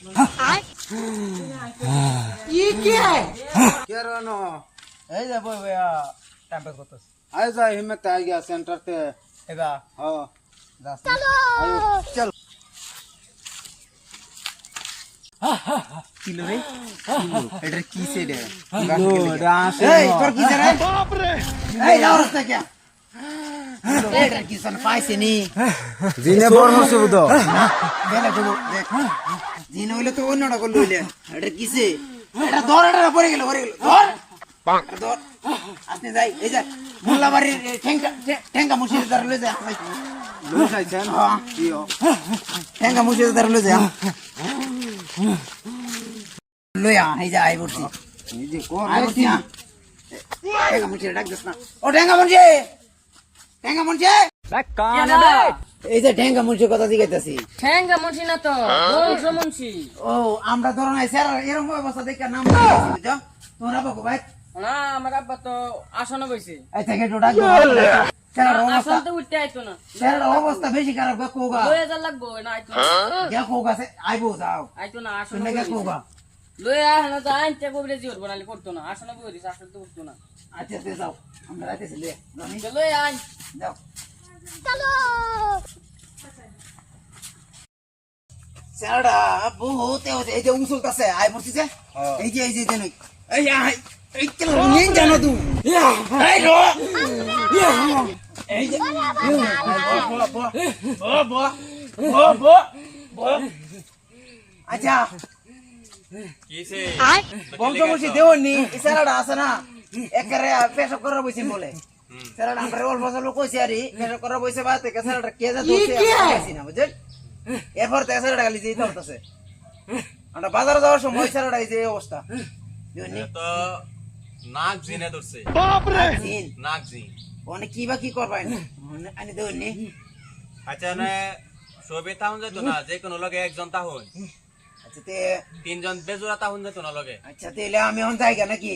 ये क्या है? क्या रहनो এই যে বই বইয়া টাইম পাস করতেছ आए जा हिम्मत आ गया सेंटर पे এদা हाँ যাস आयो चल কিলো রে এটা কি সেডে डांस এই তোর কি রে বাপ রে এই রাস্তা কি এটা কি সন পাইছে নি জিনে বর্ণ সুবুদ বেলা তো দেখ জিন হইলে তো অন্যটা করল হইলে এটা কিসে এটা ধর এটা পড়ে গেল ধর পাক ধর আপনি যাই এই যে মোল্লাবাড়ির ঠেঙ্গা মুশিদ ধর লই যা लोग आइছেন হ্যাঁ কিও ঠেঙ্গা মুশিদ ধর লই যা লইয়া এই যে আই বলছি এই যে কোন আই বলছি ঠেঙ্গা মুশিদ ডাক দিস না ও ঠেঙ্গা মুশিদ এই যে ঠেঙ্গা মুশিদ কথা জিগাইতাছি ঠ্যাঙ্গা মুন্সি না তো বংশ মুন্সি। ও আমরা ধরো নাই স্যার এরকম অবস্থা দেখে নাম দিয়েছি বুঝছো তোমরা বাবু ভাই না আমার আব্বা তো আসনে বইছে, এই থেকে ডাক স্যার অবস্থা আসন তো উঠতে আইতো না, স্যার অবস্থা বেশি খারাপ গা কোগা 2000 লাগবো না আইতো না, গা কোগা সে আইবো যাও আইতো না আসনে শুনে গা কোগা লয়ে আহনা তো আইতে কবরে জিওর বনালি করতো না, আসনে বই দিস আসলে তো উঠতো না, আচ্ছা তে যাও আমরা রাইতেছি লে রনি লয়ে আই যাও স্যারডা বহুত এই যে উসুলতাছে আই পড়ছিছে এই যে নই এই আই এই কি নিন জানো তুই এই রো এই যে আচ্ছা কিসে বংশমুশি দেওনি স্যারডা আছে না একেবারে পেশাব করার বইছেন বলে স্যারডা আমরা অল্প স্বল্প কইছি আরি পেশাব করার বইছে বা থেকে স্যারডা কে যা দোষে আছি না বুঝছেন এরপর থেকে স্যারডা খালি যেই ধরতেছে আমরা বাজারে যাওয়ার সময় স্যারডা এই যে অবস্থা দেওনি তো নাক জিনে ধরছে জিন নাক জিন ওনে কি বা কি করবাই আনি দেওনি আচ্ছা না সবে তাহুন যেত না যে কোনো লগে একজন তাহুন আচ্ছা তে তিনজন বেজুরা তাহুন যেত না লগে আচ্ছা তেলে আমি হন যাইগা নাকি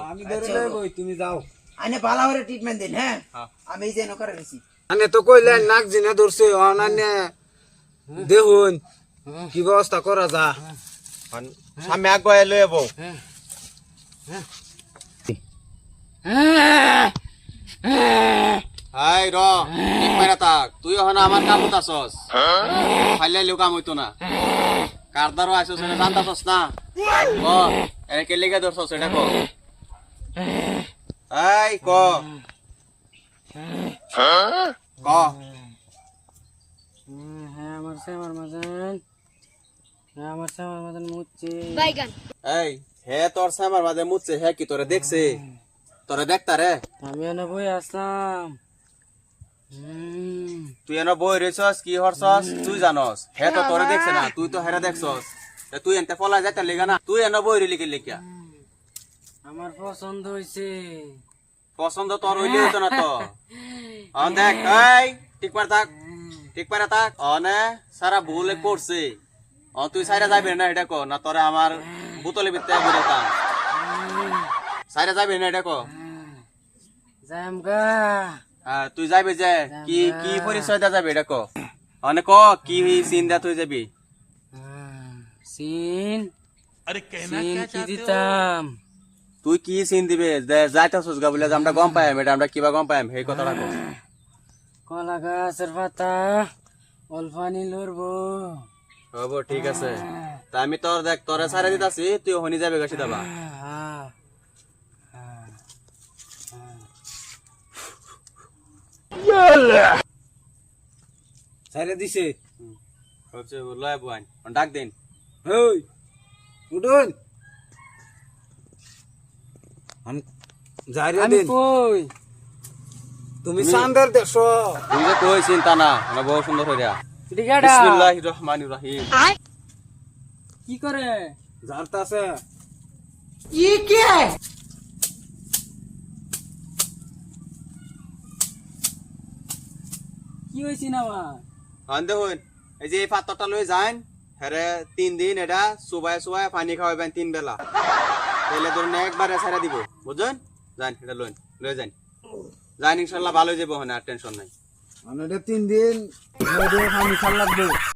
আমি ধরে লইবই তুমি যাও আনে ভালো করে ট্রিটমেন্ট দিন হ্যাঁ হ্যাঁ। আমি এই যে নকরে গেছি আনে তো কইলেন নাক জিনে ধরছে অনানে দেখুন কি ব্যবস্থা করা যা সামনে আগে লয়ে বউ হাই র ঠিক মাইরা থাক তুই হন আমার কাম হতাছস ফাইলে লিও কাম হইতো না কারদারও আইছস এটা জানতাছস না ক এর কে লেগে ধরছস এটা ক এই ক ক হ্যাঁ আমার সামার মাজান মুচ্ছে এই হে তোর সামার মাঝে মুচ্ছে হে কি তোরে দেখছে তোরে দেখতা রে আমি এনে বই আসলাম, তুই এনে বই রেছস কি হরছস তুই জানস হে তো তোরে দেখছে না তুই তো হেরে দেখছস তুই এনতে ফলা যাইতে লেগা না তুই এনে বই রে লিখে লিখিয়া আমার পছন্দ হইছে, পছন্দ তোর হইলে হইতো না তো অন দেখ এই ঠিক পারে থাক অনে সারা ভুলে করছে তুই সাইরা যাবি না এটা কো না তোরে আমার বোতলে ভিতরে বিরতাম সাইরা যাবি না এটা কো জামগা তুই যাবি যে কি কি পরিচয় দা যাবি এটা কো অনে ক কি সিন দা তুই যাবি সিন সিন কি দিতাম, তুই কি সিন দিবে যাইতাছস গা বলে আমরা গম পাইম এটা আমরা কিবা গম পাইম এই কথাটা কো কলা গাছের পাতা অল্পানি লড়বো, হব ঠিক আছে তা আমি তোর দেখ তোরে সারা দিতাছি তুই হনি যাবে গাছি দাবা ছাইরে দিছে হচ্ছে লয় বুয়ান ডাক দিন ওই উঠুন আমি জারিয়া আমি দিন কই তুমি সান্দার দেখছো তুই যে কই চিন্তা না মানে বহু সুন্দর হইরা দিগাড়া বিসমিল্লাহির রহমানির রহিম কি করে জারতাছে ये क्या है কি হইছে না আমার আন্দে হইন এই যে এই পাত্রটা লই যান হেরে 3 দিন এটা সুবাই পানি খাওয়াবেন 3 বেলা তাহলে ধরুন একবারে ছেড়ে দিব বুঝছেন যান এটা লইন লই যান যান ইনশাআল্লাহ ভালো হয়ে যাবো না টেনশন নাই মানে 3 দিন পানি খাওয়া লাগবে